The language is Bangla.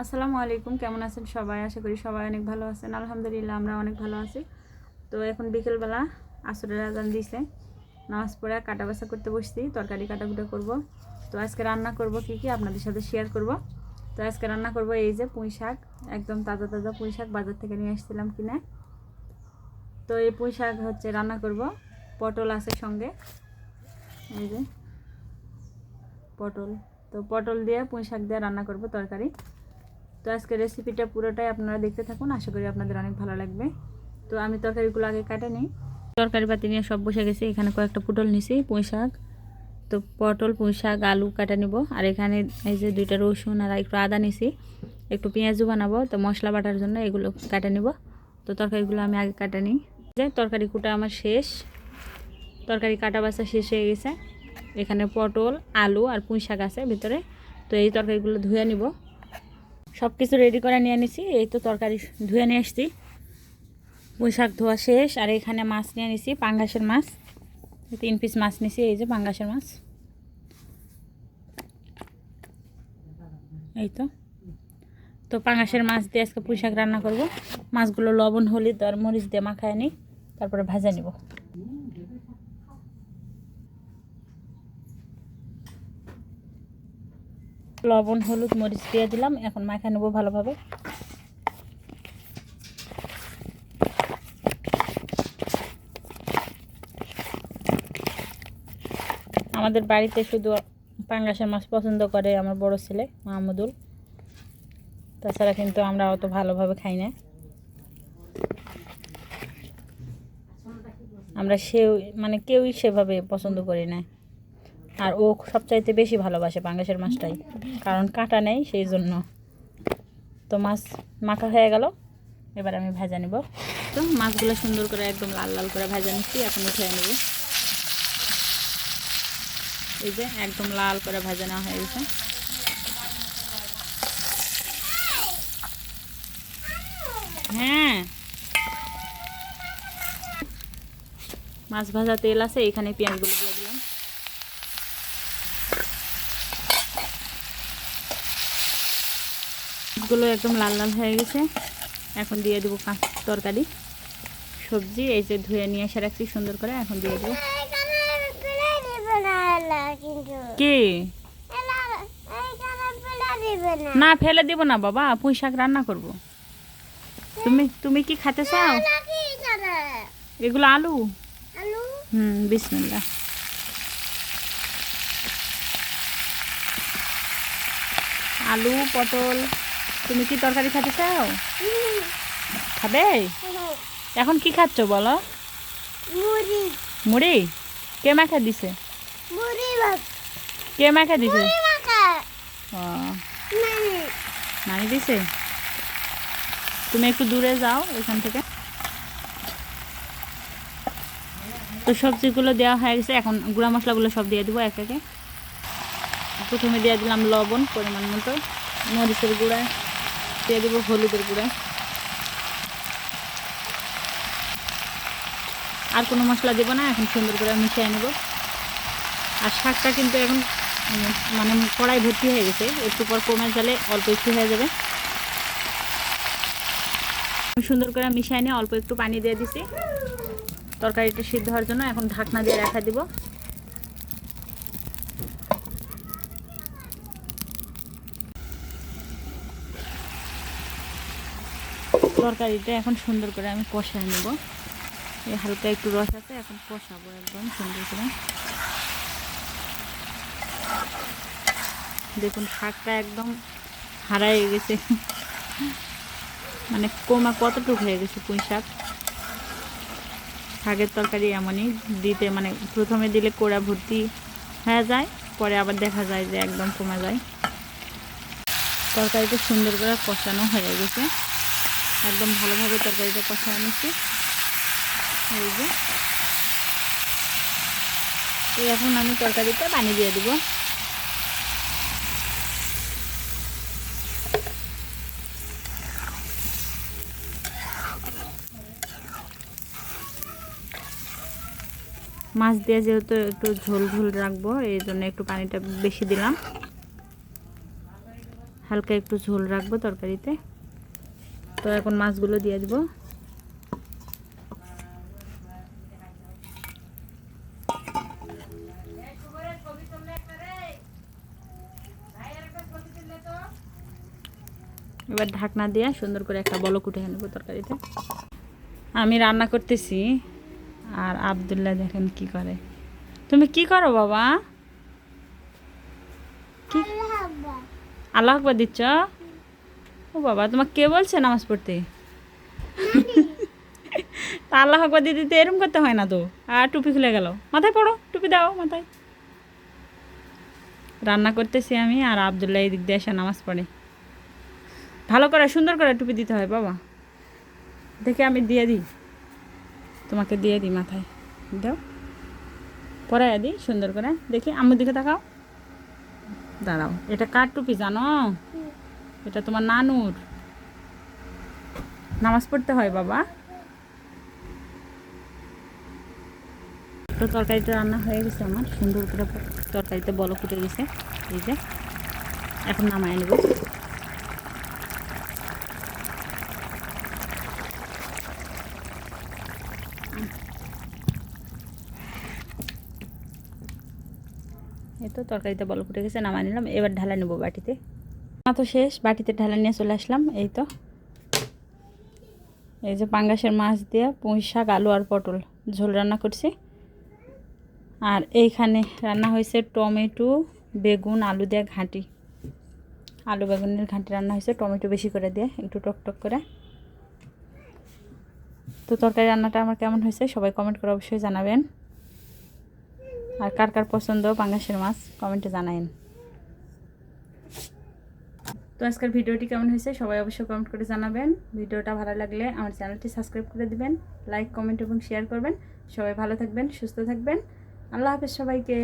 আসসালামু আলাইকুম, কেমন আছেন সবাই? আশা করি সবাই অনেক ভালো আছেন। আলহামদুলিল্লাহ আমরা অনেক ভালো আছি। তো এখন বিকেলবেলা আসরের আজান দিয়েছে, নামাজ পড়ে কাটা বাছা করতে বসছি, তরকারি কাটাকুটা করব। তো আজকে রান্না করব কি আপনাদের সাথে শেয়ার করব। তো আজকে রান্না করব এই যে পুঁই শাক, একদম তাজা তাজা পুঁই শাক বাজার থেকে নিয়ে আসছিলাম কিনে। তো এই পুঁই শাক হচ্ছে রান্না করব, পটল আছে সঙ্গে, এই যে পটল। তো পটল দিয়ে পুঁই শাক দিয়ে রান্না করব তরকারি। তো আজকে রেসিপিটা পুরোটাই আপনারা দেখতে থাকুন, আশা করি আপনাদের অনেক ভালো লাগবে। তো আমি তরকারিগুলো আগে কাটে নিই। তরকারি পাতি নিয়ে সব বসে গেছে। এখানে কয়েকটা পটল নিছি, পুঁই শাক, তো পটল পুঁই শাক আলু কাটা নিব। আর এখানে এই যে 2টা রসুন আর একটু আদা নিছি, একটু পেঁয়াজও বানাবো, তো মশলা বাটার জন্য এগুলো কাটে নিব। তো তরকারিগুলো আমি আগে কাটে নিই। যে তরকারি কুটা আমার শেষ, তরকারি কাটা বাছা শেষ হয়ে গেছে। এখানে পটল আলু আর পুঁই শাক আছে ভিতরে। তো এই তরকারিগুলো ধুয়ে নিব, সব কিছু রেডি করে নিয়ে নিছি। এই তো তরকারি ধুয়ে নিয়ে আসছি, পুঁই শাক ধোয়া শেষ। আর এখানে মাছ নিয়ে নিছি, পাঙ্গাসের মাছ, 3 পিস মাছ নিছি। এই যে পাঙ্গাসের মাছ, এই তো। তো পাঙ্গাসের মাছ দিয়ে আজকে পুঁই শাক রান্না করব। মাছগুলো লবণ হলুদ আর মরিচ দিয়ে মাখায় নিই, তারপরে ভাজা নিব। লবণ হলুদ মরিচ দিয়ে দিলাম, এখন মাখা নেব ভালোভাবে। আমাদের বাড়িতে শুধু পাঙ্গাসের মাছ পছন্দ করে আমার বড় ছেলে মাহমুদুল, তাছাড়া কিন্তু আমরা অত ভালোভাবে খাই না। আমরা কেউই সেভাবে পছন্দ করি না। আর ও সবচাইতে বেশি ভালোবাসে পাঙ্গাসের মাছটাই, কারণ কাঁটা নেই সেই জন্য। তো মাছ মাখা হয়ে গেল, এবার আমি ভাজা নেব। তো মাছগুলো সুন্দর করে একদম লাল লাল করে ভাজা নিচ্ছি, এখন উঠিয়ে নেব। এই যে একদম লাল করে ভাজা নেওয়া হয়ে গেছে। হ্যাঁ, মাছ ভাজা তেল আছে, এখানে পেঁয়াজগুলো দিয়ে দিলাম। মাছগুলো একদম লাল লাল হয়ে গেছে, এখন দিয়ে দেবো তরকারি সবজি। এই যে ধুয়ে নিয়ে এসে রাখছি সুন্দর করে, এখন দিয়ে দেবো। কি না ফেলে দিব না বাবা, পুঁই শাক রান্না করব। তুমি কি খেতে চাও? এগুলো আলু। বিসমিল্লাহ। আলু পটল, তুমি কি তরকারি খেতে চাও? খাবে? এখন কি খাচ্ছ বলো? মুড়ি। কে মাখা দিছে? কে মাখা দিছে? ও, নানি দিছে। তুমি একটু দূরে যাও এখান থেকে। তো সবজিগুলো দেওয়া হয়ে গেছে, এখন গুঁড়া মশলাগুলো সব দিয়ে দেবো এক একে। প্রথমে দিয়ে দিলাম লবণ পরিমাণ মতো, মরিচের গুঁড়া দিয়ে দেবো, হলুদের গুঁড়া, আর কোনো মশলা দেবো না। এখন সুন্দর করে মিশিয়ে নেব। আর শাকটা কিন্তু এখন মানে কড়াই ভর্তি হয়ে গেছে, একটু পর কমে গেলে অল্প একটু হয়ে যাবে। সুন্দর করে মিশিয়ে নিয়ে অল্প একটু পানি দিয়ে দিছি তরকারিটা সিদ্ধ হওয়ার জন্য। এখন ঢাকনা দিয়ে রাখা দিব। তরকারিটা এখন সুন্দর করে আমি কষায় নেব। এই হালকা একটু রস আছে, এখন কষাবো একদম সুন্দর করে। দেখুন শাকটা একদম হারাই গেছে, মানে কোমা কতটুকু হয়ে গেছে। পুঁই শাক, শাকের তরকারি এমনই দিতে, মানে প্রথমে দিলে কোড়া ভর্তি হয়ে যায়, পরে আবার দেখা যায় যে একদম কমে যায়। তরকারিটা সুন্দর করে কষানো হয়ে গেছে, একদম ভালোভাবে তরকারিটা কষানো নিচ্ছি। এই যে এখন আমি তরকারিতে পানি দিয়ে দেবো। মাছ দিয়ে যেহেতু একটু ঝোল ঝোল রাখবো, এই জন্য একটু পানিটা বেশি দিলাম। হালকা একটু ঝোল রাখবো তরকারিতে। তো এখন মাছগুলো দিয়ে দিব। এবার ঢাকনা দিয়ে সুন্দর করে একটা বলক উঠে নেব তরকারিতে। আমি রান্না করতেছি আর আব্দুল্লাহ দেখেন কি করে। তুমি কি করো বাবা? কি আল্লাহ আকবার দিচ্ছ? ও বাবা, তোমাকে কে বলছে নামাজ পড়তে? তা আল্লাহ আকবার দিতে দিতে এরম করতে হয় না তো। আর টুপি খুলে গেল, মাথায় পড়ো, টুপি দাও মাথায়। রান্না করতেছি আমি আর আব্দুল্লাহ এই দিক দিয়ে এসে নামাজ পড়ে। ভালো করে সুন্দর করে টুপি দিতে হয় বাবা। দেখে আমি দিয়ে দিই, তোমাকে দিয়ে দিই, মাথায় দাও, পরাই দিই সুন্দর করে। দেখি আম্মুর দিকে তাকাও, দাঁড়াও। এটা কার টুপি জানো? এটা তোমার নানুর। নামাজ পড়তে হয় বাবা। তো তরকারিটা রান্না হয়ে গেছে আমার, সুন্দর করে তরকারিতে বলক উঠে গেছে। এই যে এখন নামায় নেব। এই তো তরকারিতে বলক উঠে গেছে, নামায় নিলাম। এবার ঢালা নেব বাটিতে। তো শেষ, বাটিতে ঢালা নিয়ে চলে আসলাম। এই তো এই যে পাঙ্গাসের মাছ দিয়ে পুঁই শাক, আলু আর পটল ঝোল রান্না করছি। আর এইখানে রান্না হয়েছে টমেটো, বেগুন, আলু দিয়ে ঘাঁটি, আলু বেগুনের ঘাঁটি রান্না হয়েছে টমেটো বেশি করে দিয়ে, একটু টকটক করে। তো তরকারি রান্নাটা আমার কেমন হয়েছে সবাই কমেন্ট করে অবশ্যই জানাবেন। আর কার কার পছন্দ পাঙ্গাসের মাছ কমেন্টে জানাবেন। তো আজকের ভিডিওটি কেমন হয়েছে সবাই অবশ্যই কমেন্ট করে জানাবেন। ভিডিওটা ভালো লাগলে আমার চ্যানেলটি সাবস্ক্রাইব করে দিবেন, লাইক, কমেন্ট এবং শেয়ার করবেন। সবাই ভালো থাকবেন, সুস্থ থাকবেন। আল্লাহ হাফেজ সবাইকে।